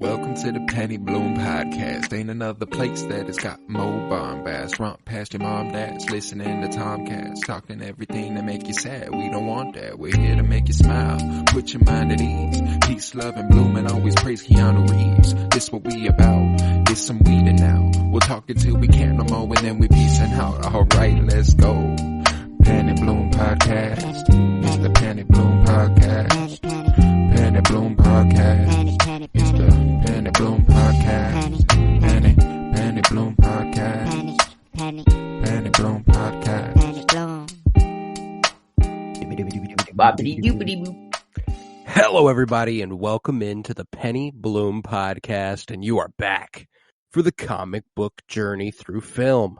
Welcome to the Penny Bloom Podcast. Ain't another place that has got more bombast. Romp past your mom, dads, listening to Tomcats, talking everything that make you sad. We don't want that. We're here to make you smile. Put your mind at ease. Peace, love, and bloom, and always praise Keanu Reeves. This what we about. This some weeding now. We'll talk until we can't no more, and then we peacing out. Alright, let's go. Penny Bloom Podcast. It's the Penny Bloom Podcast. Penny Bloom Podcast. It's the Penny Bloom Podcast. Penny Bloom Podcast. Penny Bloom Podcast. Hello, everybody, and welcome into the Penny Bloom Podcast, and you are back for the comic book journey through film.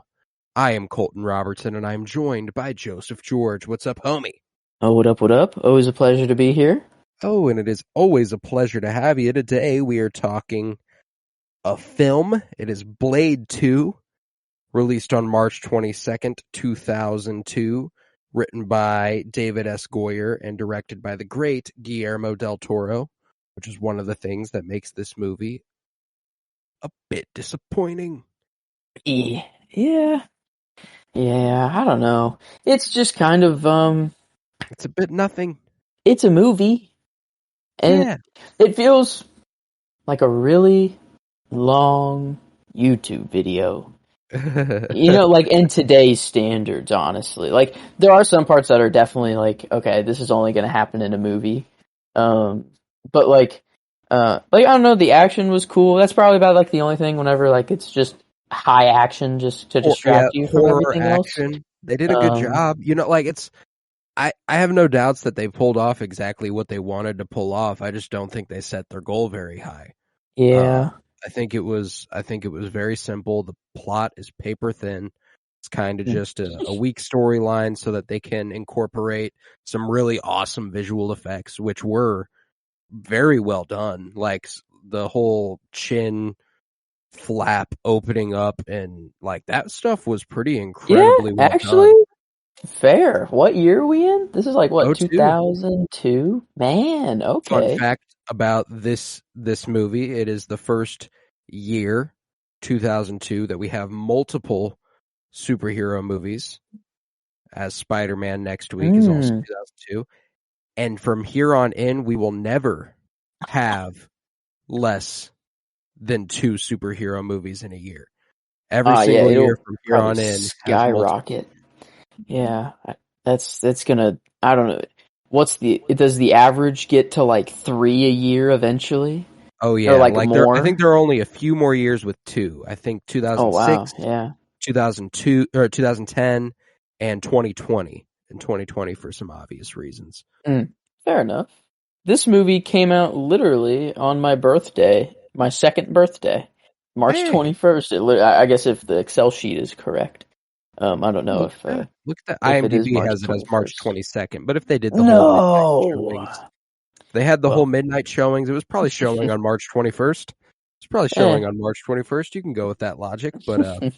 I am Colton Robertson, and I'm joined by Joseph George. What's up, homie? Oh, what up, what up? Always a pleasure to be here. Oh, and it is always a pleasure to have you. Today we are talking a film. It is Blade 2, released on March 22nd, 2002, written by David S. Goyer and directed by the great Guillermo del Toro, which is one of the things that makes this movie a bit disappointing. Yeah, I don't know. It's just kind of, It's a bit nothing. it's a movie. And it feels like a really long YouTube video. Like in today's standards, honestly. Like, there are some parts that are definitely like, okay, this is only going to happen in a movie. But like, I don't know, the action was cool. That's probably about like the only thing whenever like it's just high action just to distract you from everything action. else. They did a good job. I have no doubts that they pulled off exactly what they wanted to pull off. I just don't think they set their goal very high. Yeah. I think it was very simple. The plot is paper thin. It's kind of just a weak storyline so that they can incorporate some really awesome visual effects, which were very well done. Like the whole chin flap opening up and like that stuff was pretty incredibly well actually done. Fair. What year are we in? This is like what, 02. 2002? Man, okay. Fun fact about this movie, it is the first year, 2002, that we have multiple superhero movies, as Spider-Man next week is also 2002. And from here on in, we will never have less than 2 superhero movies in a year. Every single year from here on in skyrocket. Yeah, that's gonna, I don't know. Does the average get to like 3 a year eventually? Oh yeah, or like more? I think there are only a few more years with 2. I think 2006, 2002 or 2010, and 2020. And 2020 for some obvious reasons. Fair enough. This movie came out literally on my birthday, my second birthday, March 21st. I guess if the Excel sheet is correct. I don't know if look at that. if IMDb has it as March 22nd, but if they did the whole midnight showings, they had the whole midnight showings. It was probably showing on March 21st. It's probably showing on March 21st. You can go with that logic, but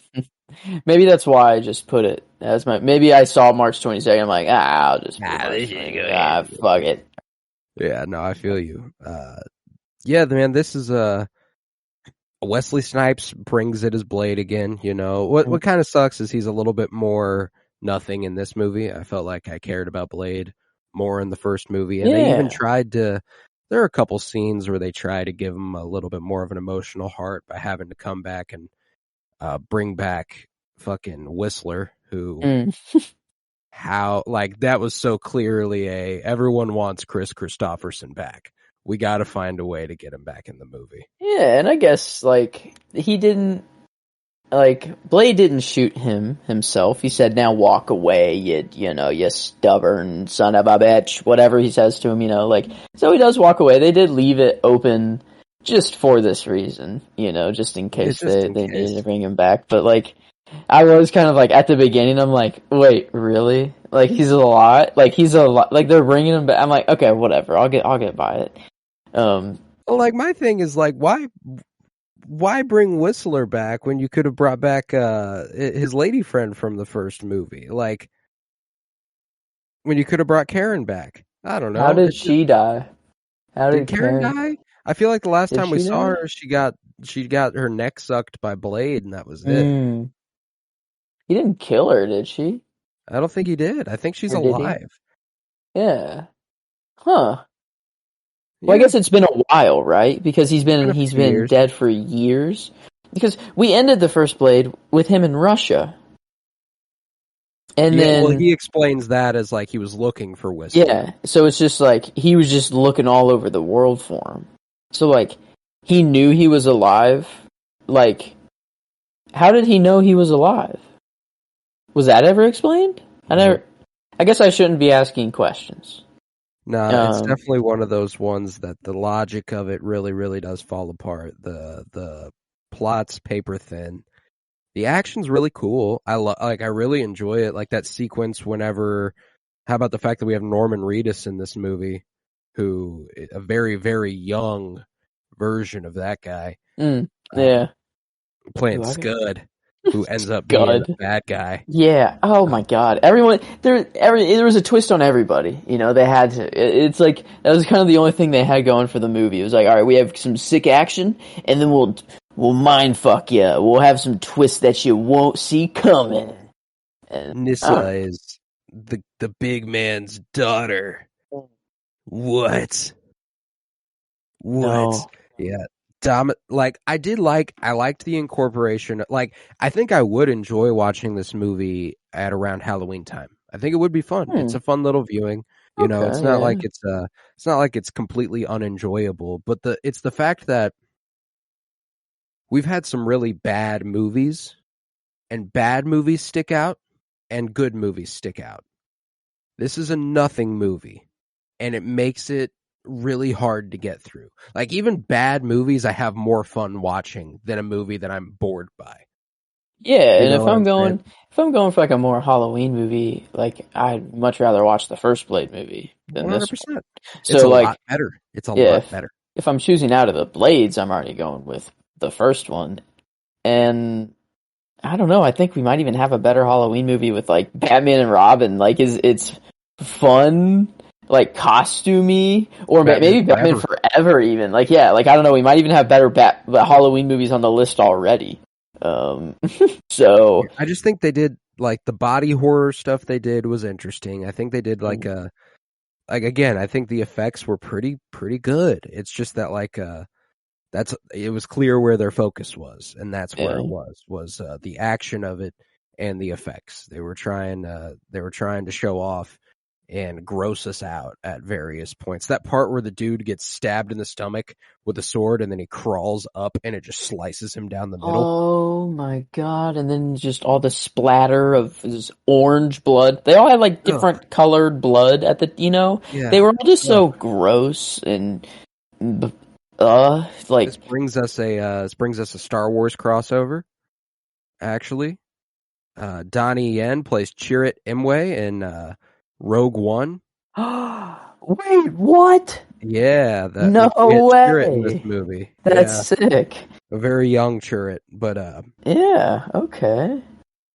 maybe that's why I just put it as my. Maybe I saw March 22nd. I'm like, I'll just fuck it. Yeah, no, I feel you. Yeah, man, this is Wesley Snipes brings it as Blade again. You know what kind of sucks is he's a little bit more nothing in this movie. I felt like I cared about Blade more in the first movie, and they even tried to. There are a couple scenes where they try to give him a little bit more of an emotional heart by having to come back and bring back fucking Whistler, who how like that was so clearly everyone wants Chris Christopherson back. We got to find a way to get him back in the movie. Yeah, and I guess, like, he didn't, like, Blade didn't shoot him himself. He said, now walk away, you stubborn son of a bitch, whatever he says to him, like, so he does walk away. They did leave it open just for this reason, just in case they needed to bring him back. But, like, I was kind of like, at the beginning, I'm like, wait, really? Like, he's a lot? Like, they're bringing him back. I'm like, okay, whatever, I'll get by it. Like my thing is like, why bring Whistler back when you could have brought back his lady friend from the first movie? Like, when you could have brought Karen back. I don't know. How did she die? How did Karen die? I feel like the last Did time we she saw die? her, she got her neck sucked by Blade, and that was it. Mm. He didn't kill her, did she? I don't think he did. I think she's Or did he? alive. Yeah. Huh. Well, I Yeah, guess it's been a while, right? Because he's it's been been a he's few been years. dead for years. Because we ended the first Blade with him in Russia, and Yeah, well, then he explains that as like he was looking for Whistler. yeah, so it's just like he was just looking all over the world for him. So like he knew he was alive. Like, how did he know he was alive? Was that ever explained? I guess I shouldn't be asking questions. No, it's definitely one of those ones that the logic of it really, really does fall apart. The plot's paper thin. The action's really cool. I really enjoy it. Like that sequence whenever. How about the fact that we have Norman Reedus in this movie, who a very, very young version of that guy. Yeah. Playing Scud, who ends up being God. the bad guy. Yeah. Oh my God. Everyone there was a twist on everybody. You know, they had to. It's like that was kind of the only thing they had going for the movie. It was like, all right, we have some sick action, and then we'll mind fuck you. We'll have some twists that you won't see coming. And Nissa is the big man's daughter. What? No. Yeah. I liked the incorporation. Like, I think I would enjoy watching this movie at around Halloween time. I think it would be fun. It's a fun little viewing. You know, it's not like it's not like it's completely unenjoyable, but it's the fact that we've had some really bad movies, and bad movies stick out, and good movies stick out. This is a nothing movie, and it makes it really hard to get through. Like, even bad movies I have more fun watching than a movie that I'm bored by. Yeah, You and know what I'm saying? if I'm going for like a more Halloween movie, like I'd much rather watch the first Blade movie than this one. 100%. So It's a like, lot better. It's a yeah, lot better. if I'm choosing out of the Blades, I'm already going with the first one. And I don't know, I think we might even have a better Halloween movie with like Batman and Robin. Like, it's fun, like costumey, or maybe Batman Forever even. Like, yeah, like I don't know, we might even have better Halloween movies on the list already. So I just think they did, like, the body horror stuff they did was interesting. I think they did like again, I think the effects were pretty good. It's just that it was clear where their focus was, and that's where it was the action of it and the effects. They were trying to show off and gross us out at various points. That part where the dude gets stabbed in the stomach with a sword and then he crawls up and it just slices him down the middle. Oh my God. And then just all the splatter of his orange blood. They all had like different colored blood at the, they were all just so gross and like. This brings us a Star Wars crossover. Actually, Donnie Yen plays Chirrut Imwe in Rogue One. Wait, what? Yeah, no way. Chirrut in this movie. That's sick. A very young Chirrut, but yeah, okay.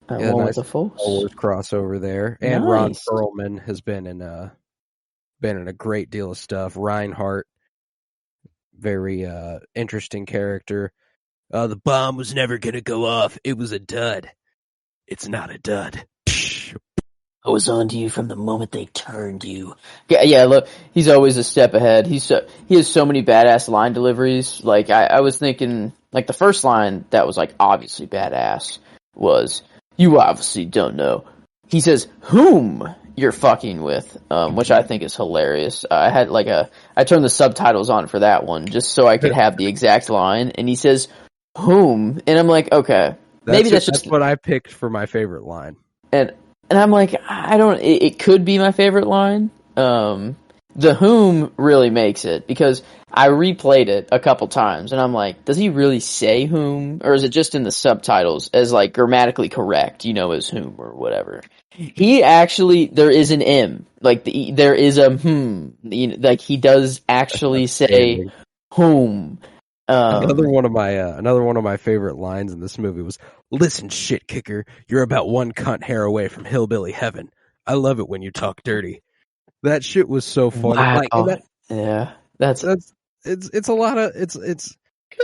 One nice with the Force. Star Wars crossover there, and Ron Perlman has been in a great deal of stuff. Reinhardt, very interesting character. The bomb was never gonna go off. It was a dud. It's not a dud. I was on to you from the moment they turned you. Yeah, look, he's always a step ahead. He has so many badass line deliveries. Like, I was thinking, like, the first line that was, like, obviously badass was, "You obviously don't know." He says, "Whom you're fucking with," which I think is hilarious. I turned the subtitles on for that one just so I could have the exact line, and he says, "Whom?" And I'm like, okay, maybe that's just what I picked for my favorite line. And I'm like, it could be my favorite line. The whom really makes it, because I replayed it a couple times and I'm like, does he really say whom? Or is it just in the subtitles as like grammatically correct, as whom or whatever? He actually, there is an M. Like, there is a like he does actually say whom. Another one of my favorite lines in this movie was, "Listen, shit kicker, you're about one cunt hair away from hillbilly heaven. I love it when you talk dirty." That shit was so funny. Wow. Like, yeah, that's it's a lot of it's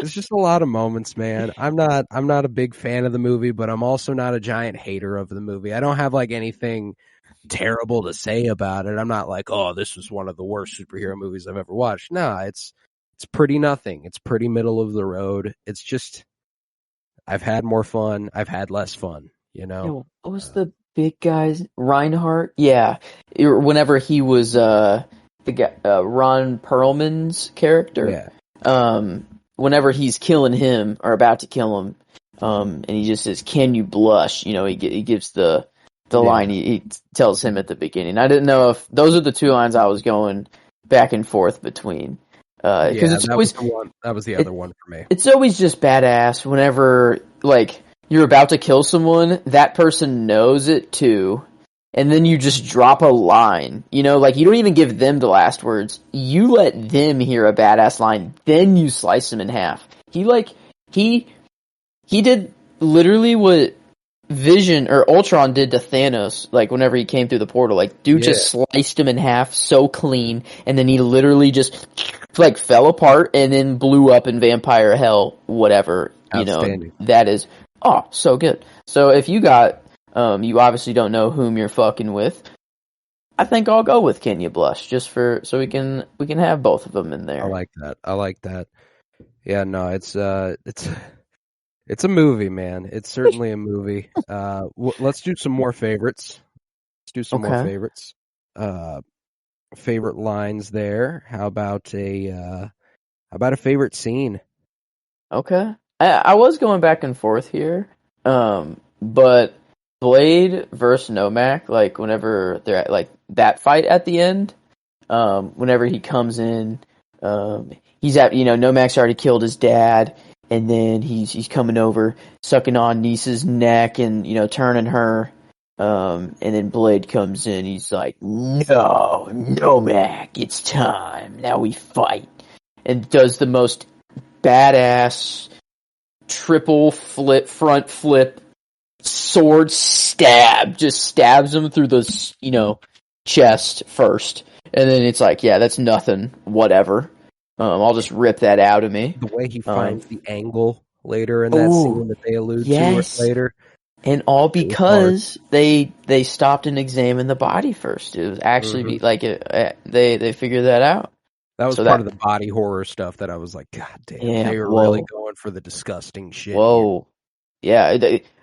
just a lot of moments, man. I'm not a big fan of the movie, but I'm also not a giant hater of the movie. I don't have like anything terrible to say about it. I'm not like, oh, this was one of the worst superhero movies I've ever watched. No, it's pretty nothing. It's pretty middle of the road. It's just I've had more fun. I've had less fun, you know. Yeah, what was the big guy's Reinhardt? Yeah, whenever he was the guy, Ron Perlman's character. Yeah. Whenever he's killing him or about to kill him, and he just says, "Can you blush?" You know, he gives the line he tells him at the beginning. I didn't know if those are the two lines I was going back and forth between. Because it's always that was the other one for me. It's always just badass whenever like you're about to kill someone, that person knows it too, and then you just drop a line. You know, like you don't even give them the last words. You let them hear a badass line, then you slice them in half. He did literally what Vision or Ultron did to Thanos, like whenever he came through the portal. Like, dude just sliced him in half so clean, and then he literally just like fell apart and then blew up in vampire hell, whatever. You know, that is so good. So if you got you obviously don't know whom you're fucking with, I think I'll go with Can You Blush just so we can have both of them in there. I like that. Yeah, no, it's a movie, man. It's certainly a movie. Let's do some more favorites. More favorites. Favorite lines there. How about a favorite scene? Okay. I was going back and forth here. But Blade versus Nomak, like whenever they're at like that fight at the end, whenever he comes in, he's at, Nomak's already killed his dad. And then he's coming over, sucking on Nisa's neck and, turning her. And then Blade comes in. He's like, no, Mac, it's time. Now we fight. And does the most badass triple flip, front flip, sword stab. Just stabs him through the, chest first. And then it's like, yeah, that's nothing. Whatever. I'll just rip that out of me. The way he finds the angle later in that scene that they allude to it later. And all because they stopped and examined the body first. It was actually they figured that out. That was part of the body horror stuff that I was like, God damn, they were really going for the disgusting shit. Whoa. Yeah,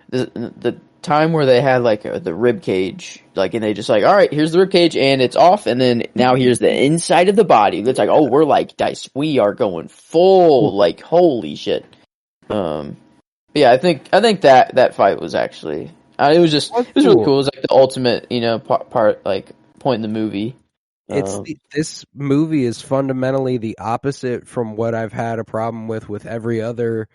the time where they had like the rib cage, like, and they just like, all right, here's the rib cage and it's off, and then now here's the inside of the body. It's like, oh, we're like dice. We are going full, like, holy shit. Yeah, I think that fight was actually it was really cool. It was like the ultimate, part like point in the movie. This movie is fundamentally the opposite from what I've had a problem with every other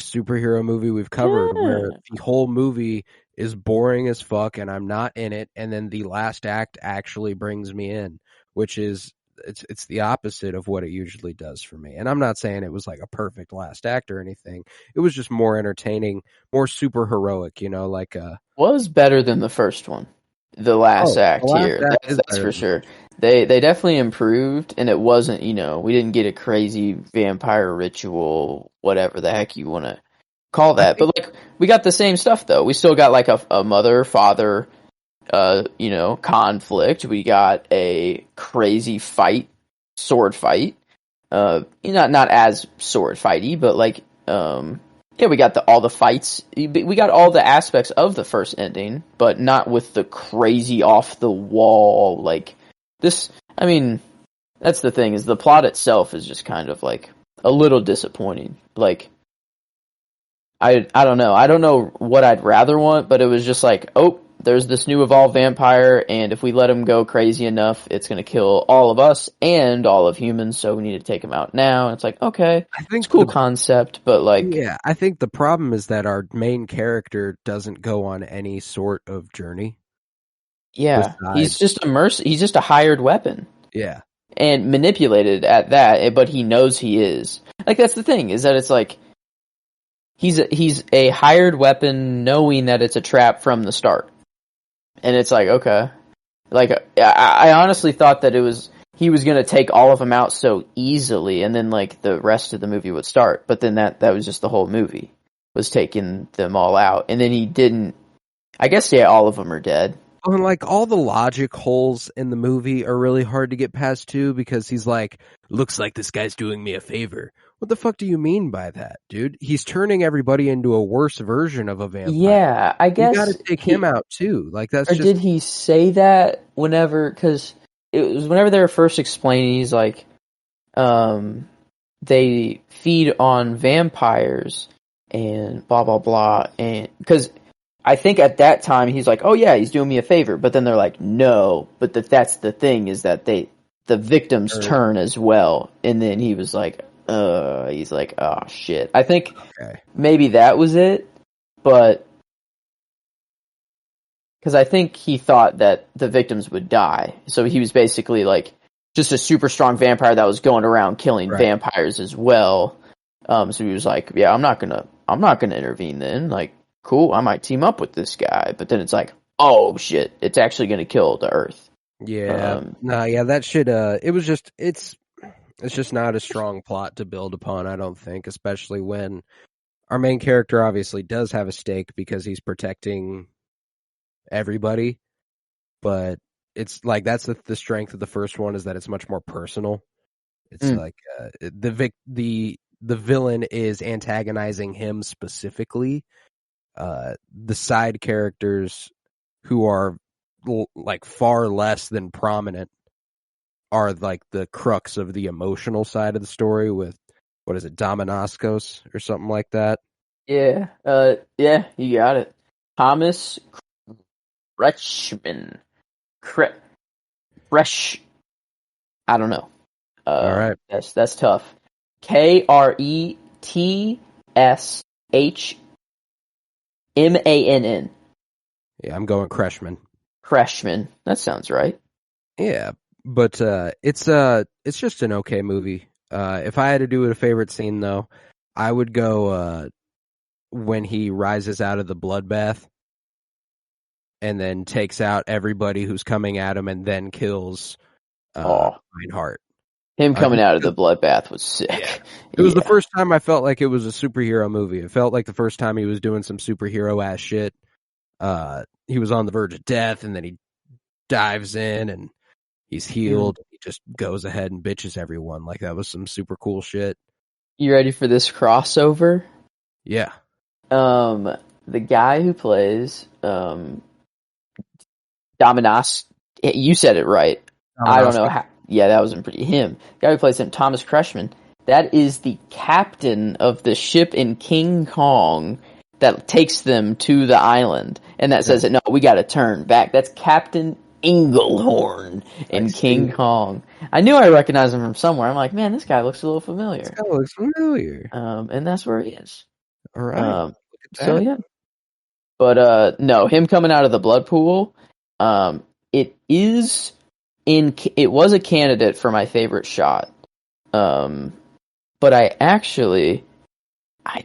superhero movie we've covered, where the whole movie is boring as fuck and I'm not in it, and then the last act actually brings me in, which is it's the opposite of what it usually does for me. And I'm not saying it was like a perfect last act or anything. It was just more entertaining, more super heroic, like was better than the first one. The last act here. That's for sure. They definitely improved, and it wasn't, we didn't get a crazy vampire ritual, whatever the heck you want to call that. But like, we got the same stuff though. We still got like a mother-father, conflict. We got a crazy fight, sword fight. Not as sword fighty, but like, we got all the fights. We got all the aspects of the first ending, but not with the crazy off the wall like this. I mean, that's the thing, is the plot itself is just kind of like a little disappointing. Like, I don't know. I don't know what I'd rather want, but it was just like, oh, there's this new evolved vampire, and if we let him go crazy enough, it's going to kill all of us and all of humans, so we need to take him out now. And it's like, okay, I think it's a cool concept, but like... Yeah, I think the problem is that our main character doesn't go on any sort of journey. Yeah, he's just he's just a hired weapon. Yeah. And manipulated at that, but he knows he is. Like, that's the thing, is that it's like, he's a hired weapon knowing that it's a trap from the start. And it's like, okay. Like, I honestly thought that he was going to take all of them out so easily, and then like the rest of the movie would start. But then that was just the whole movie, was taking them all out, and then he didn't. I guess all of them are dead. And like all the logic holes in the movie are really hard to get past too, because he's like, looks like this guy's doing me a favor. What the fuck do you mean by that, dude? He's turning everybody into a worse version of a vampire. Yeah, I guess you got to take him out too. Like that's. Or did he say that whenever? Because it was whenever they were first explaining. He's like, they feed on vampires and blah blah blah, and because. I think at that time he's like, oh yeah, he's doing me a favor. But then they're like, no. But that's the thing, is that the victims turn as well. And then he was like, he's like, oh shit. I think maybe that was it. But because I think he thought that the victims would die. So he was basically like just a super strong vampire that was going around killing vampires as well. So he was like, yeah, I'm not gonna intervene then. Like, cool, I might team up with this guy, but then it's like, oh shit, it's actually going to kill the Earth. Yeah, that shit. It's just not a strong plot to build upon, I don't think, especially when our main character obviously does have a stake because he's protecting everybody. But it's like that's the strength of the first one, is that it's much more personal. It's like the villain is antagonizing him specifically. The side characters who are like far less than prominent are like the crux of the emotional side of the story with, what is it, Dominoskos or something like that? Yeah, you got it. Thomas Kretschmann. I don't know. All right. That's tough. Kretschmann. Mann. Yeah, I'm going Kretschmann. Kretschmann. That sounds right. Yeah, but it's just an okay movie. If I had to do a favorite scene though, I would go when he rises out of the bloodbath and then takes out everybody who's coming at him and then kills Reinhardt. Him coming out of the bloodbath was sick. Yeah. It was the first time I felt like it was a superhero movie. It felt like the first time he was doing some superhero ass shit. He was on the verge of death, and then he dives in, and he's healed. He just goes ahead and bitches everyone. Like, that was some super cool shit. You ready for this crossover? Yeah. The guy who plays Dominos, you said it right. I don't know how. Yeah, that wasn't pretty. Him. The guy who plays him, Thomas Kretschmann, that is the captain of the ship in King Kong that takes them to the island. And that says, no, we got to turn back. That's Captain Englehorn in King Kong. I knew I recognized him from somewhere. I'm like, man, this guy looks a little familiar. This guy looks familiar. And that's where he is. All right. So, yeah. But, no, him coming out of the blood pool, it was a candidate for my favorite shot. But I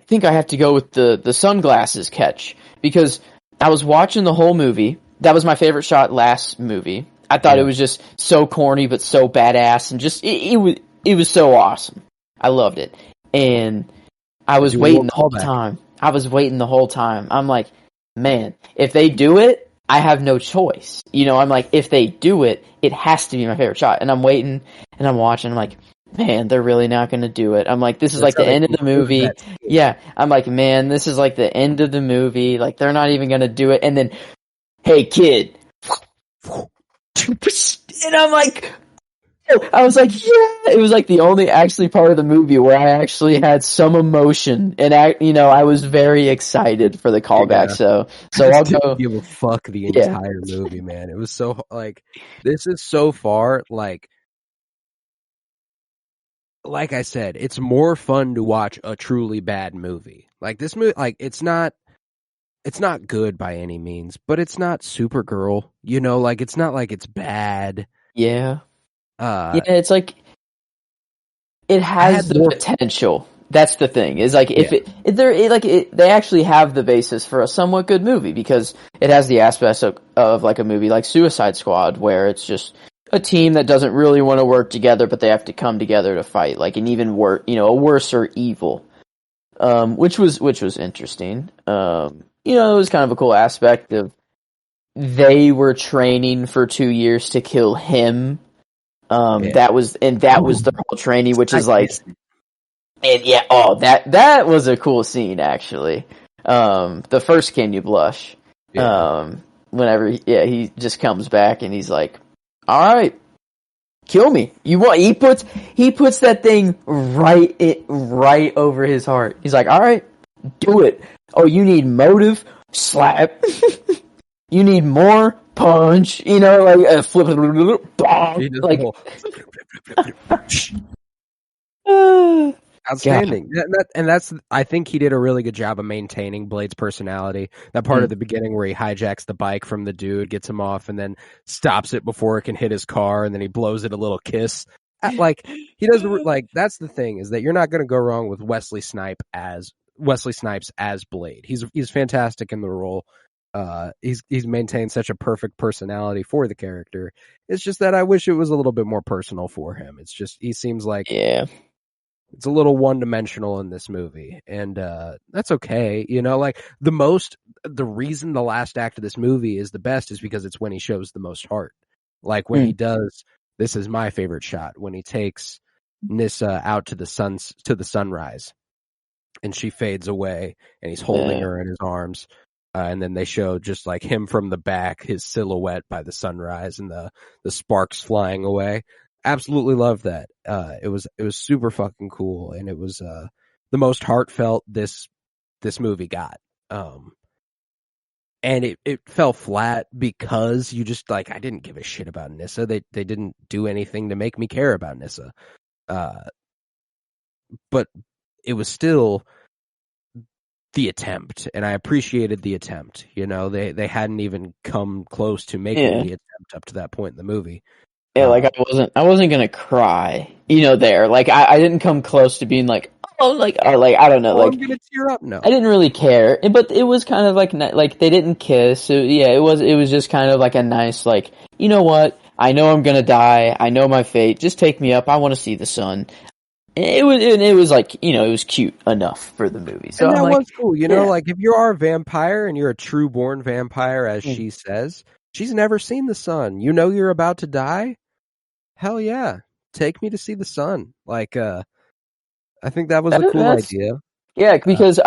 think I have to go with the sunglasses catch, because I was watching the whole movie. That was my favorite shot last movie. I thought it was just so corny, but so badass, and just, it was so awesome. I loved it. And I was waiting the whole time. I'm like, man, if they do it, I have no choice. You know, I'm like, if they do it, it has to be my favorite shot. And I'm waiting, and I'm watching, I'm like, man, they're really not going to do it. I'm like, this is like the end of the movie. Yeah. I'm like, man, this is like the end of the movie. Like, they're not even going to do it. And then, hey, kid. And I'm like, I was like, yeah. It was like the only actually part of the movie where I actually had some emotion, and I was very excited for the callback. Yeah. So I'll go. Give a fuck the entire movie, man. It was so like, this is so far like I said, it's more fun to watch a truly bad movie. Like this movie, like it's not good by any means, but it's not Supergirl. You know, like it's not like it's bad. Yeah. It's like it has the potential. That's the thing. Is like if they actually have the basis for a somewhat good movie, because it has the aspects of like a movie like Suicide Squad, where it's just a team that doesn't really want to work together, but they have to come together to fight, like an even worse, a worser evil, which was interesting. It was kind of a cool aspect of they were training for 2 years to kill him. That was the whole training, which is like, and that was a cool scene actually. The first Can You Blush? Whenever he just comes back and he's like, all right, kill me. You want? He puts that thing right over his heart. He's like, all right, do it. Oh, you need motive? Slap. You need more? Punch. Like flip it. Like outstanding. I think he did a really good job of maintaining Blade's personality. That part of the beginning where he hijacks the bike from the dude, gets him off, and then stops it before it can hit his car, and then he blows it a little kiss. Like, he does, like, that's the thing, is that you're not going to go wrong with Wesley Snipes as Blade. He's fantastic in the role. He's maintained such a perfect personality for the character. It's just that I wish it was a little bit more personal for him. It's just, he seems like it's a little one-dimensional in this movie, and that's okay. Like, the reason the last act of this movie is the best is because it's when he shows the most heart. Like, when he does, this is my favorite shot, when he takes Nyssa out to the sunrise, and she fades away, and he's holding her in his arms. And then they show just like him from the back, his silhouette by the sunrise, and the sparks flying away. Absolutely love that. It was super fucking cool, and it was the most heartfelt this movie got. And it fell flat because you just, like, I didn't give a shit about Nyssa. They didn't do anything to make me care about Nyssa. But it was still the attempt, and I appreciated the attempt. They hadn't even come close to making the attempt up to that point in the movie. Yeah, like I wasn't gonna cry, there. Like I didn't come close to being like, oh, like I don't know, like I'm gonna tear up. No, I didn't really care, but it was kind of like they didn't kiss. So yeah, it was just kind of like a nice, like, you know what? I know I'm gonna die. I know my fate. Just take me up. I want to see the sun. It was like, it was cute enough for the movie. So and that was cool. Like, if you are a vampire and you're a true born vampire, as she says, she's never seen the sun. You're about to die. Hell yeah. Take me to see the sun. Like, I think that was a cool idea. Yeah, because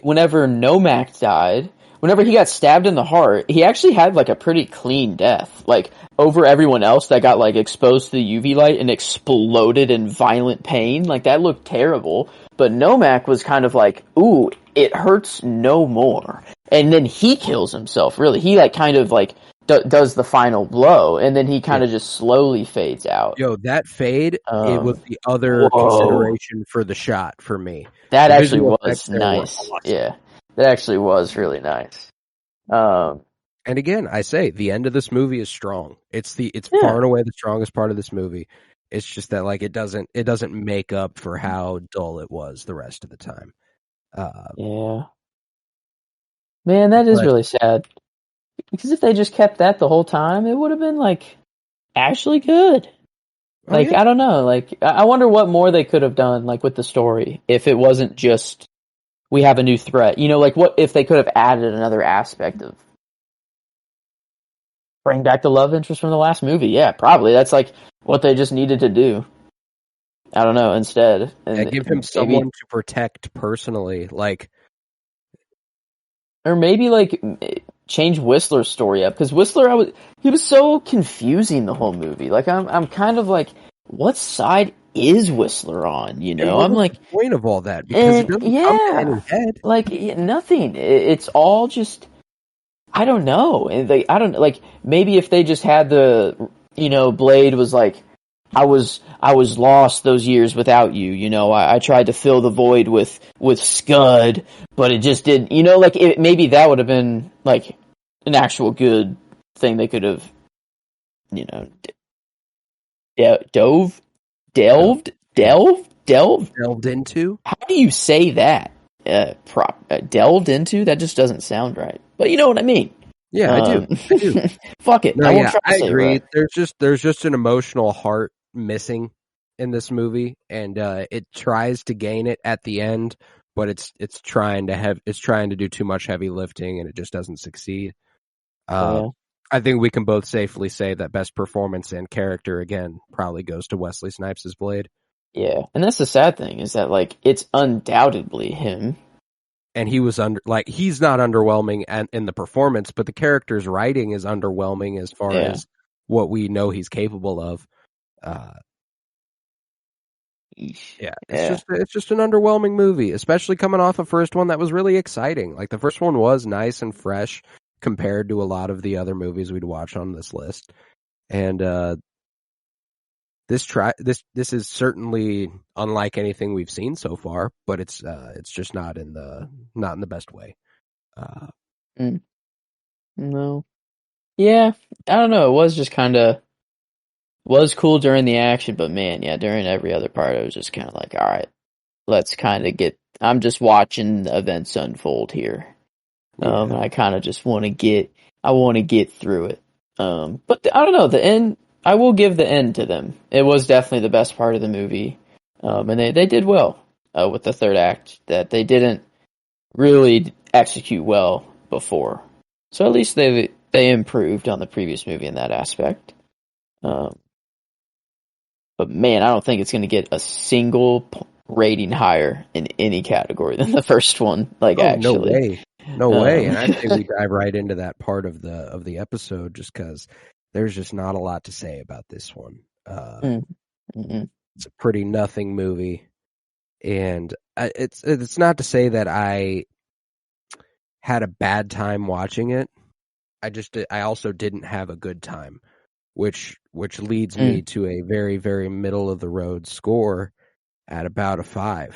whenever Nomak died, whenever he got stabbed in the heart, he actually had like a pretty clean death. Like, over everyone else that got like exposed to the UV light and exploded in violent pain. Like, that looked terrible. But Nomak was kind of like, ooh, it hurts no more. And then he kills himself, really. He like kind of like does the final blow, and then he kind of just slowly fades out. Yo, that fade, it was the other consideration for the shot for me. That actually was nice. Awesome. Yeah, that actually was really nice. And again, I say the end of this movie is strong. It's far and away the strongest part of this movie. It's just that, like, it doesn't make up for how dull it was the rest of the time. Yeah, man, that is really sad. Because if they just kept that the whole time, it would have been, like, actually good. Like, I don't know. Like, I wonder what more they could have done, like, with the story, if it wasn't just, we have a new threat. Like, what if they could have added another aspect of bring back the love interest from the last movie? Yeah, probably. That's, like, what they just needed to do. I don't know, instead. And give him someone to protect personally, like... Or maybe, like... change Whistler's story up, because Whistler, he was so confusing the whole movie. Like, I'm kind of like, what side is Whistler on? I'm like, the point of all that, because it doesn't come to any head. Like, nothing. It's all just, I don't know. And I don't, like, maybe if they just had the, Blade was like, I was lost those years without you. I tried to fill the void with Scud, but it just didn't. Like, maybe that would have been like an actual good thing they could have, delved into. How do you say that? Delved into? That just doesn't sound right. But you know what I mean. Yeah, I do. Fuck it. No, I won't yeah, try to I say it agree. right. There's just an emotional heart missing in this movie, and it tries to gain it at the end, but it's trying to do too much heavy lifting, and it just doesn't succeed. Yeah. I think we can both safely say that best performance and character again probably goes to Wesley Snipes' Blade. Yeah, and that's the sad thing is that like it's undoubtedly him. And he was he's not underwhelming in the performance, but the character's writing is underwhelming as far as what we know he's capable of. It's just an underwhelming movie, especially coming off a first one that was really exciting. Like the first one was nice and fresh compared to a lot of the other movies we'd watch on this list. And this is certainly unlike anything we've seen so far, but it's just not in the best way. No. Yeah, I don't know. It was just was cool during the action, but man, yeah, during every other part, it was just kind of like, all right, let's kind of I'm just watching the events unfold here. And I kind of just want to get through it. But I don't know, the end, I will give the end to them. It was definitely the best part of the movie. And they did well, with the third act that they didn't really execute well before. So at least they improved on the previous movie in that aspect. But man, I don't think it's going to get a single rating higher in any category than the first one. Actually, no way. And I think we dive right into that part of the episode just because there's just not a lot to say about this one. It's a pretty nothing movie, and it's not to say that I had a bad time watching it. I also didn't have a good time, which leads me to a very, very middle of the road score at about a 5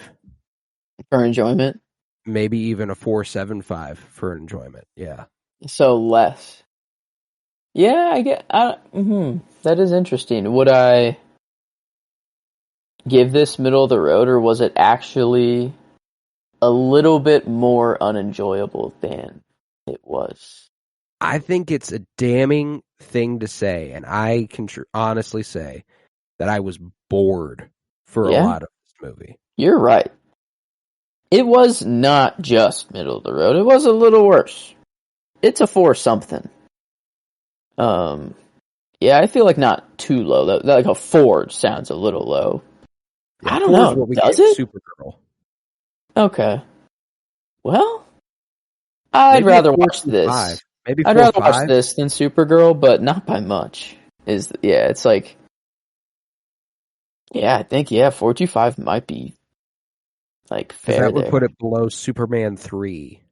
for enjoyment. Maybe even a 4.75 for enjoyment. Yeah. So less. Yeah, I get. That is interesting. Would I give this middle of the road, or was it actually a little bit more unenjoyable than it was? I think it's a damning thing to say, and I can honestly say that I was bored for a lot of this movie. You're right. It was not just middle of the road. It was a little worse. It's a 4 something. Yeah, I feel like not too low. Like a 4 sounds a little low. Yeah, I don't know. What we Does it? Supergirl. Okay. Well, I'd rather watch this. Maybe I'd rather watch this than Supergirl, but not by much. It's like, I think 4.25 might be like fair. That would put it below Superman 3.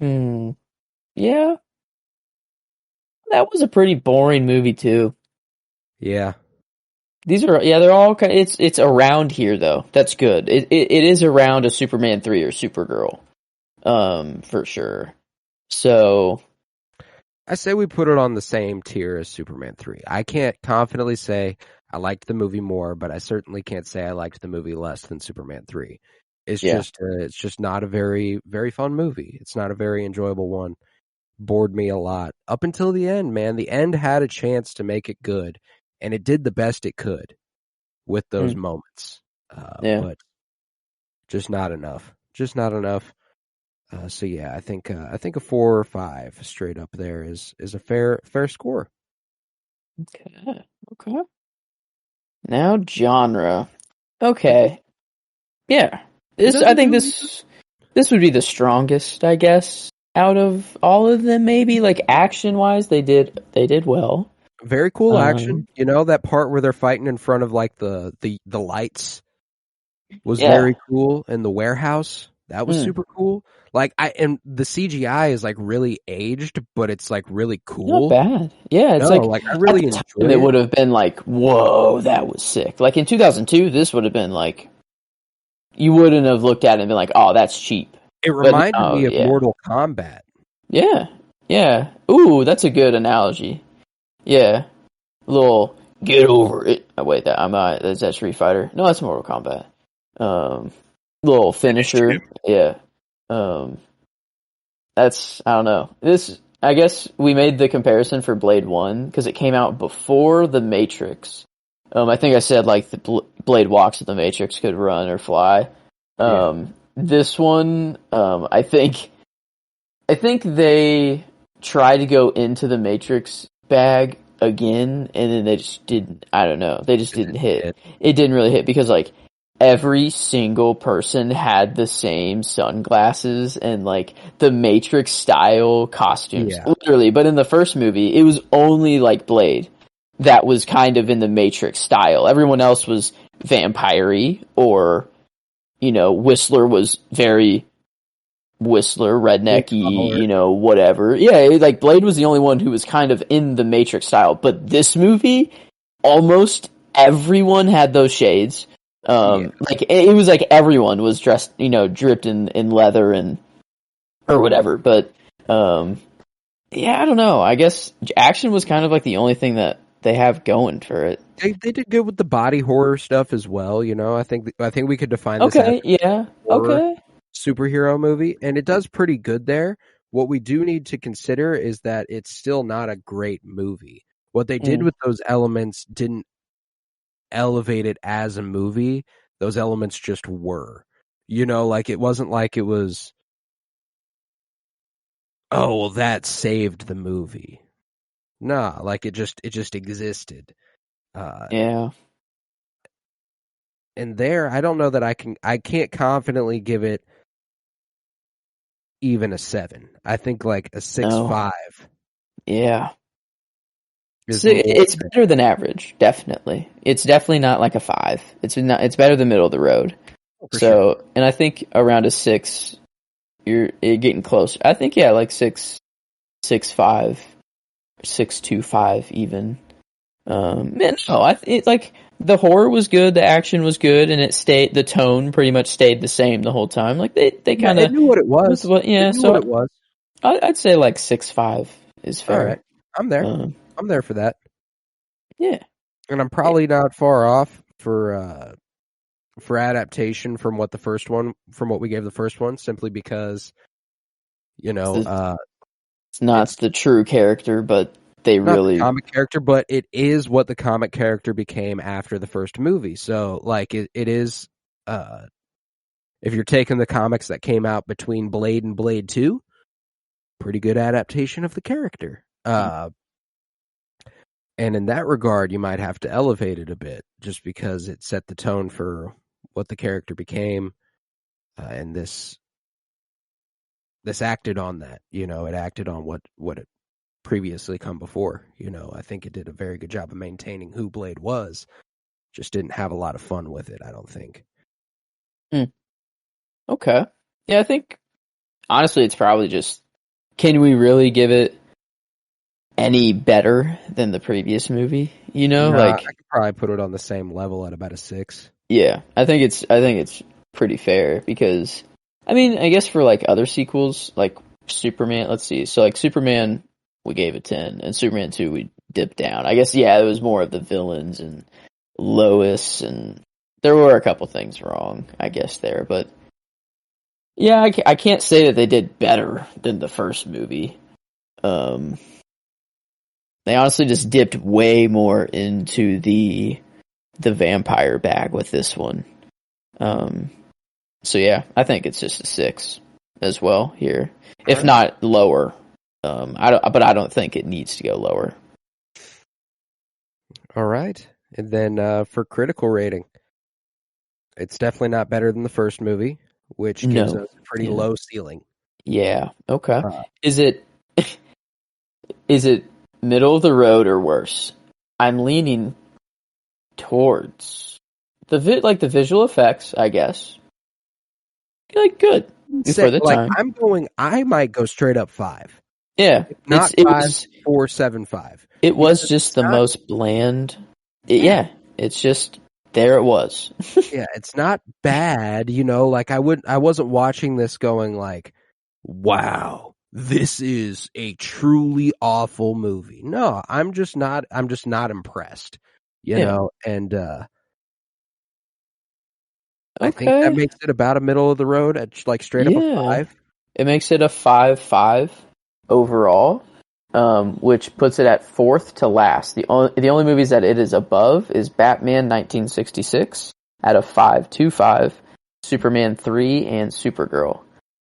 Yeah. That was a pretty boring movie too. Yeah. These are they're all it's around here though. That's good. It is around a Superman 3 or Supergirl. For sure. So I say we put it on the same tier as Superman 3. I can't confidently say I liked the movie more, but I certainly can't say I liked the movie less than Superman 3. It's just not a very, very fun movie. It's not a very enjoyable one. Bored me a lot. Up until the end, man. The end had a chance to make it good, and it did the best it could with those moments. But just not enough. Just not enough. So yeah, I think a 4 or 5 straight up there is a fair score. Okay. Now genre. Okay. Yeah. I think this would be the strongest, I guess, out of all of them. Maybe like action wise, they did well. Very cool action. You know, that part where they're fighting in front of like the lights was very cool in the warehouse. That was super cool. Like and the CGI is like really aged, but it's like really cool. Not bad. Yeah, it's like I really enjoyed it. It would have been like, whoa, that was sick. Like in 2002, this would have been like, you wouldn't have looked at it and been like, oh, that's cheap. It reminded me of Mortal Kombat. Yeah. Ooh, that's a good analogy. Yeah. A little get over it. Oh, wait, is that Street Fighter? No, that's Mortal Kombat. Little finisher. Yeah. that's I don't know. I guess we made the comparison for Blade 1 because it came out before The Matrix. I think I said like the Blade walks that The Matrix could run or fly. This one, I think they tried to go into the Matrix bag again, and then they just didn't. I don't know. They just didn't hit. It didn't really hit because like every single person had the same sunglasses and like the Matrix style costumes, literally. But in the first movie, it was only like Blade that was kind of in the Matrix style. Everyone else was vampire-y, or Whistler was very Whistler, rednecky, whatever. Yeah, like Blade was the only one who was kind of in the Matrix style. But this movie, almost everyone had those shades. Like it was like everyone was dressed, dripped in leather or whatever. But yeah, I don't know. I guess action was kind of like the only thing that they have going for it. They did good with the body horror stuff as well. I think we could define this as horror superhero movie, and it does pretty good there. What we do need to consider is that it's still not a great movie. What they did with those elements didn't elevate it as a movie. Those elements just were. Like it wasn't like it was, oh, well, that saved the movie. Nah, like it just existed. Yeah. And there, I don't know that I can't confidently give it even a 7. I think like a 6.5. Yeah. It's better than average, definitely. It's definitely not like a 5. It's better than middle of the road. Sure. And I think around a 6, you're getting close. I think like 6.5, 6.25 even. Like the horror was good, the action was good, and the tone pretty much stayed the same the whole time. Like they kind of knew what it was. What it was. I'd say like 6.5 is fair. All right, I'm there. I'm there for that. Yeah, and I'm probably not far off for adaptation from what we gave the first one, simply because it's not the true character, but they really the comic character, but it is what the comic character became after the first movie. So like it is if you're taking the comics that came out between Blade and Blade 2, pretty good adaptation of the character. And in that regard, you might have to elevate it a bit, just because it set the tone for what the character became, and this acted on that. It acted on what it previously come before. I think it did a very good job of maintaining who Blade was. Just didn't have a lot of fun with it, I don't think. Okay. Yeah, I think honestly it's probably just, can we really give it any better than the previous movie? I could probably put it on the same level at about a 6. Yeah, I think it's pretty fair, because I guess for like other sequels like Superman, let's see. So like Superman, we gave it 10, and Superman 2 we dipped down. I guess it was more of the villains and Lois, and there were a couple things wrong, I guess there, but yeah, I can't say that they did better than the first movie. They honestly just dipped way more into the vampire bag with this one. So yeah, I think it's just a 6 as well here, if not lower. But I don't think it needs to go lower. All right, and then for critical rating, it's definitely not better than the first movie, which gives us a pretty low ceiling. Yeah. Okay. Is it middle of the road or worse? I'm leaning towards the visual effects, I guess. Like good for the time. I might go straight up 5. Yeah, not 4.75. It was just the most bland. It's just there. It was. Yeah, it's not bad. Like I wasn't watching this going like, wow, this is a truly awful movie. No, I'm just not impressed. And I think that makes it about a middle of the road at like straight up a 5. It makes it a 5-5 overall, which puts it at fourth to last. The only movies that it is above is Batman 1966 at a 5.25, Superman 3, and Supergirl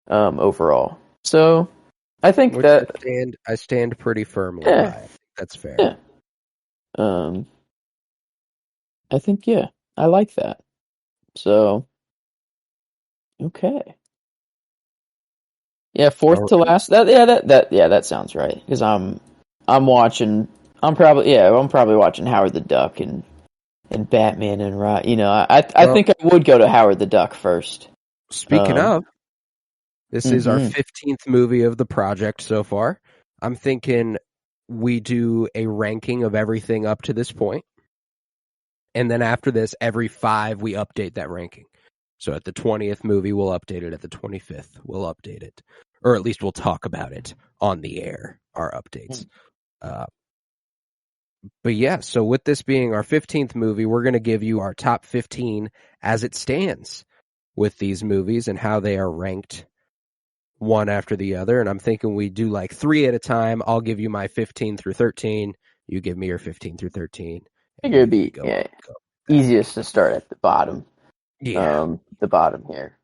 overall. So I think I stand pretty firmly by it. That's fair. Yeah. I think I like that. So okay. Yeah, fourth to last. That sounds right. Because I'm probably watching Howard the Duck and Batman and I think I would go to Howard the Duck first. Speaking of, this is our 15th movie of the project so far. I'm thinking we do a ranking of everything up to this point. And then after this, every 5 we update that ranking. So at the 20th movie, we'll update it. At the 25th, we'll update it. Or at least we'll talk about it on the air, our updates. But yeah, so with this being our 15th movie, we're going to give you our top 15 as it stands with these movies and how they are ranked one after the other. And I'm thinking we do like 3 at a time. I'll give you my 15 through 13. You give me your 15 through 13. I think it would be easiest to start at the bottom. Yeah. The bottom here.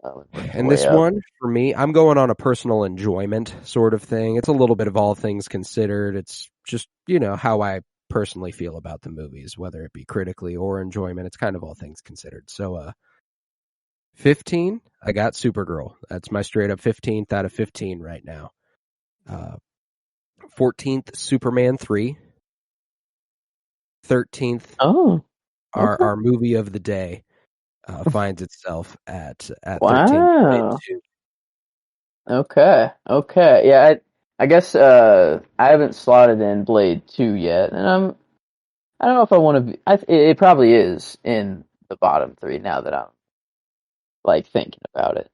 And this one, for me, I'm going on a personal enjoyment sort of thing. It's a little bit of all things considered. It's just, how I personally feel about the movies, whether it be critically or enjoyment. It's kind of all things considered. So, 15, I got Supergirl. That's my straight up 15th out of 15 right now. 14th, Superman 3. 13th, our movie of the day finds itself at 13. Okay. Yeah, I guess I haven't slotted in Blade 2 yet, and I don't know if I want to be. It probably is in the bottom 3 now that I'm like thinking about it.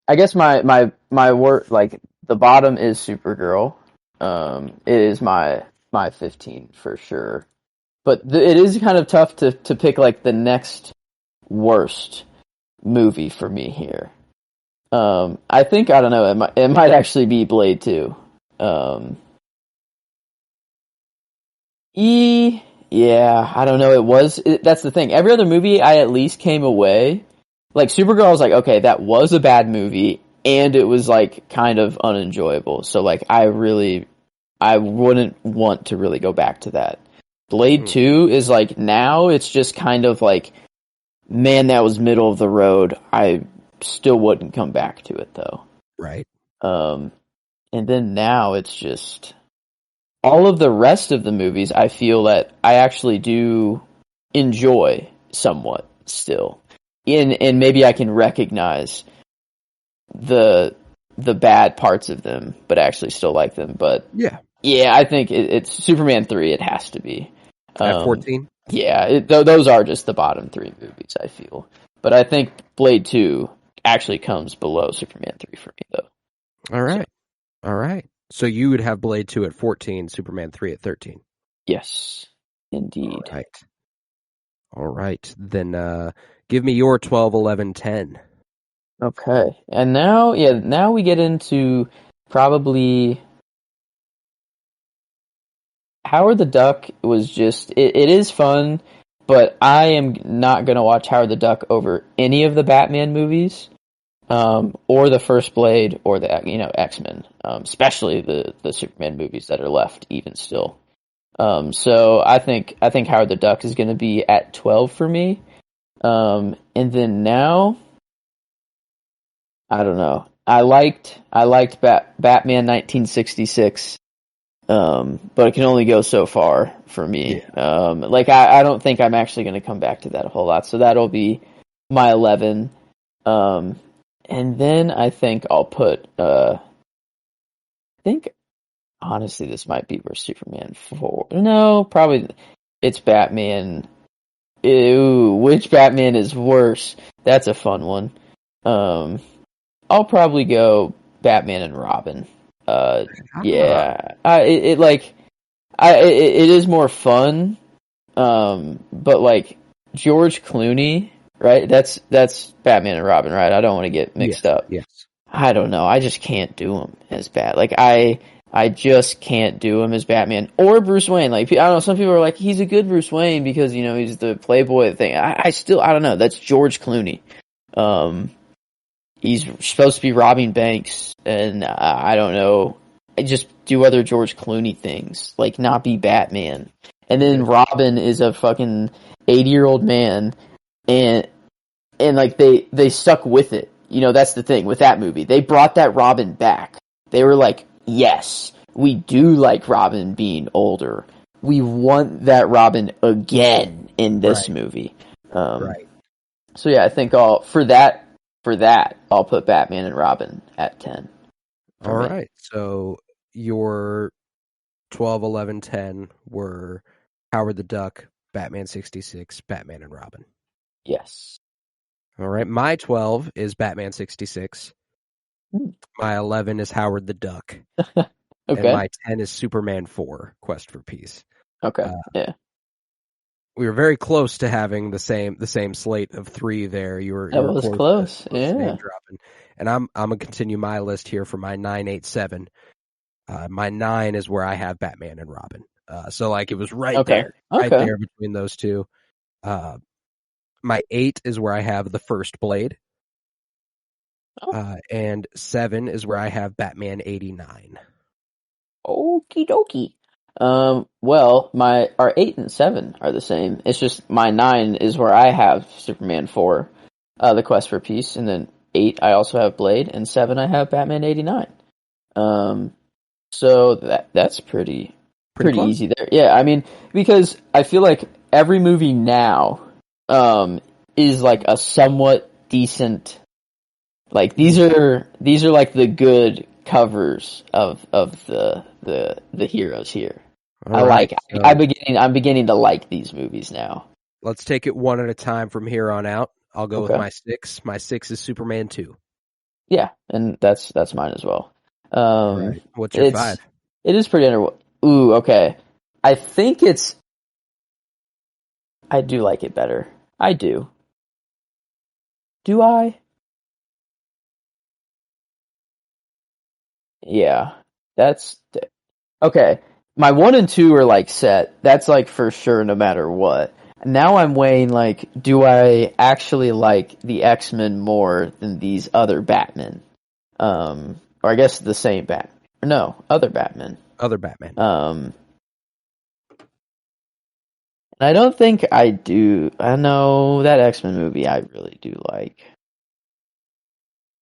I guess my word, like, the bottom is Supergirl. It is my 15 for sure. But it is kind of tough to pick like the next worst movie for me here. I think, I don't know, it might actually be Blade 2. Yeah, I don't know. That's the thing. Every other movie I at least came away like Supergirl. I was like, okay, that was a bad movie, and it was like kind of unenjoyable. So like, I wouldn't want to really go back to that. Blade 2 is like, now it's just kind of like, man, that was middle of the road. I still wouldn't come back to it though. Right. And then now it's just all of the rest of the movies I feel that I actually do enjoy somewhat still. And maybe I can recognize the bad parts of them, but actually still like them. But yeah, I think it's Superman 3. It has to be. At 14? Yeah, those are just the bottom 3 movies, I feel. But I think Blade 2 actually comes below Superman 3 for me, though. All right. So you would have Blade 2 at 14, Superman 3 at 13? Yes, indeed. All right. Then give me your 12, 11, 10. Okay. And now we get into probably... Howard the Duck was just... It is fun, but I am not going to watch Howard the Duck over any of the Batman movies, or the first Blade, or the X-Men, especially the Superman movies that are left even still. So I think Howard the Duck is going to be at 12 for me. And then now, I don't know. I liked Batman 1966. But it can only go so far for me. Yeah. I don't think I'm actually going to come back to that a whole lot. So that'll be my 11. And then I think I'll put, honestly, this might be where Superman 4. No, probably it's Batman. Ew, which Batman is worse? That's a fun one. I'll probably go Batman and Robin. Yeah, it is more fun, but like George Clooney, right? That's Batman and Robin, right? I don't want to get mixed up. Yes. I don't know. I just can't do him as bad. Like I just can't do him as Batman or Bruce Wayne. Like, I don't know. Some people are like, he's a good Bruce Wayne because, you know, he's the playboy thing. I don't know. That's George Clooney. He's supposed to be robbing banks, and I don't know. I just do other George Clooney things, like not be Batman. And then Robin is a fucking 80-year-old man, and like they stuck with it. You know, that's the thing with that movie. They brought that Robin back. They were like, yes, we do like Robin being older. We want that Robin again in this movie. Right. So yeah, I think for that, I'll put Batman and Robin at 10. All right. So your 12, 11, 10 were Howard the Duck, Batman 66, Batman and Robin. Yes. All right. My 12 is Batman 66. My 11 is Howard the Duck. Okay. And my 10 is Superman 4, Quest for Peace. Okay. Yeah. We were very close to having the same slate of 3 there. You were close. Yeah. Dropping. And I'm gonna continue my list here for my 9, 8, 7. My 9 is where I have Batman and Robin. So like it was right there between those two. My 8 is where I have the first Blade. And 7 is where I have Batman 89. Okie dokie. Well, our 8 and 7 are the same. It's just my 9 is where I have Superman 4, The Quest for Peace, and then 8 I also have Blade, and 7 I have Batman 89. So that's pretty easy there. Yeah, I mean, because I feel like every movie now is like a somewhat decent, like these are like the good covers of the heroes here. I'm beginning to like these movies now. Let's take it one at a time from here on out. I'll go with my 6. My 6 is Superman 2. Yeah, and that's mine as well. Right. What's your 5? It is pretty Ooh, okay. I think I do like it better. I do. Do I? Yeah. That's okay. My 1 and 2 are like set. That's like for sure no matter what. Now I'm weighing like, do I actually like the X-Men more than these other Batmen? Or I guess the same Batman. No, other Batman. Other Batman. And I don't think I do. I know that X-Men movie I really do like.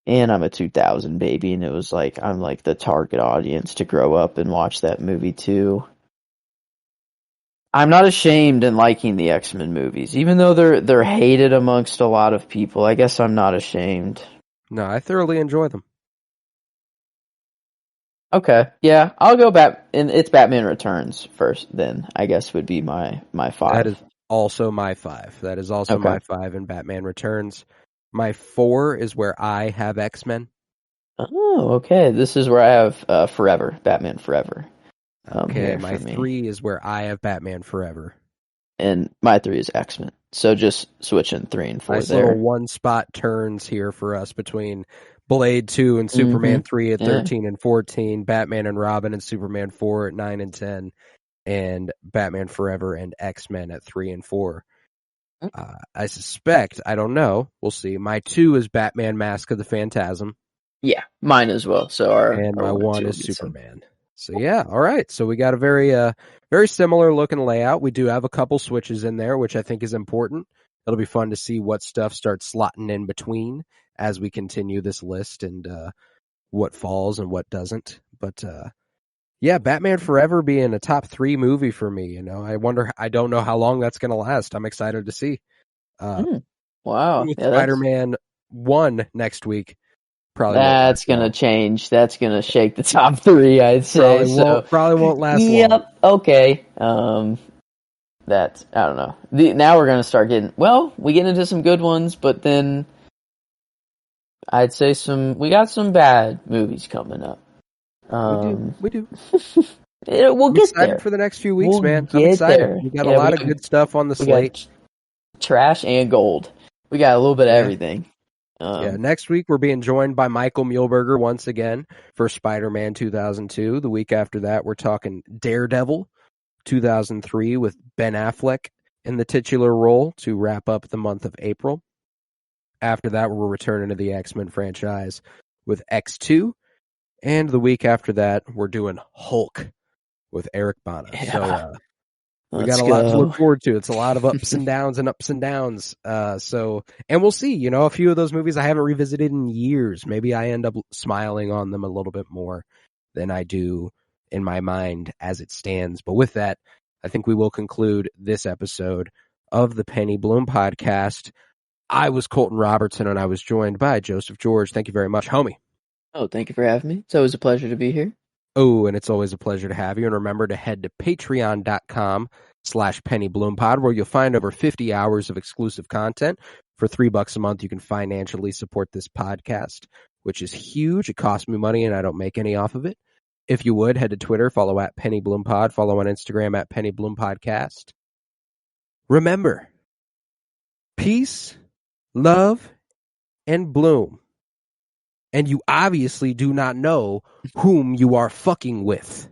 And I'm a 2000 baby, and it was like, I'm like the target audience to grow up and watch that movie too. I'm not ashamed in liking the X-Men movies, even though they're hated amongst a lot of people. I guess I'm not ashamed. No, I thoroughly enjoy them. Okay, yeah, I'll go back, and it's Batman Returns first. Then I guess would be my 5. That is also my 5. That is also my 5 in Batman Returns. My 4 is where I have X-Men. Oh, okay. This is where I have Forever, Batman Forever. Okay, my 3 is where I have Batman Forever. And my 3 is X-Men. So just switching 3 and 4 nice there. Little one spot turns here for us between Blade 2 and Superman 3 at 13 and 14, Batman and Robin and Superman 4 at 9 and 10, and Batman Forever and X-Men at 3 and 4. I suspect, I don't know, we'll see. My 2 is Batman Mask of the Phantasm. Yeah, mine as well. So my 1 is Superman. So yeah, all right. So we got a very similar looking layout. We do have a couple switches in there, which I think is important. It'll be fun to see what stuff starts slotting in between as we continue this list and what falls and what doesn't. But yeah, Batman Forever being a top 3 movie for me. You know, I don't know how long that's going to last. I'm excited to see. Wow, with Spider-Man 1 next week. Probably that's gonna change. That's gonna shake the top 3, I'd say. Probably won't last long. Yep. Okay. That I don't know. Now we're gonna start getting. Well, we get into some good ones, but then I'd say we got some bad movies coming up. We do. We'll get there for the next few weeks, man. I'm excited. There. We got a lot of good stuff on the slate. Trash and gold. We got a little bit of everything. Next week we're being joined by Michael Muehlberger once again for Spider-Man 2002. The week after that, we're talking Daredevil 2003 with Ben Affleck in the titular role to wrap up the month of April. After that, we're returning to the X-Men franchise with X2. And the week after that, we're doing Hulk with Eric Bana. Yeah. So we got a lot to look forward to. It's a lot of ups and downs. And we'll see, a few of those movies I haven't revisited in years. Maybe I end up smiling on them a little bit more than I do in my mind as it stands. But with that, I think we will conclude this episode of the Penny Bloom podcast. I was Colton Robertson, and I was joined by Joseph George. Thank you very much, homie. Oh, thank you for having me. It's always a pleasure to be here. Oh, and it's always a pleasure to have you. And remember to head to patreon.com/PennyBloomPod, where you'll find over 50 hours of exclusive content. For $3 a month, you can financially support this podcast, which is huge. It costs me money, and I don't make any off of it. If you would, head to Twitter, follow at PennyBloomPod, follow on Instagram at PennyBloomPodcast. Remember, peace, love, and bloom. And you obviously do not know whom you are fucking with.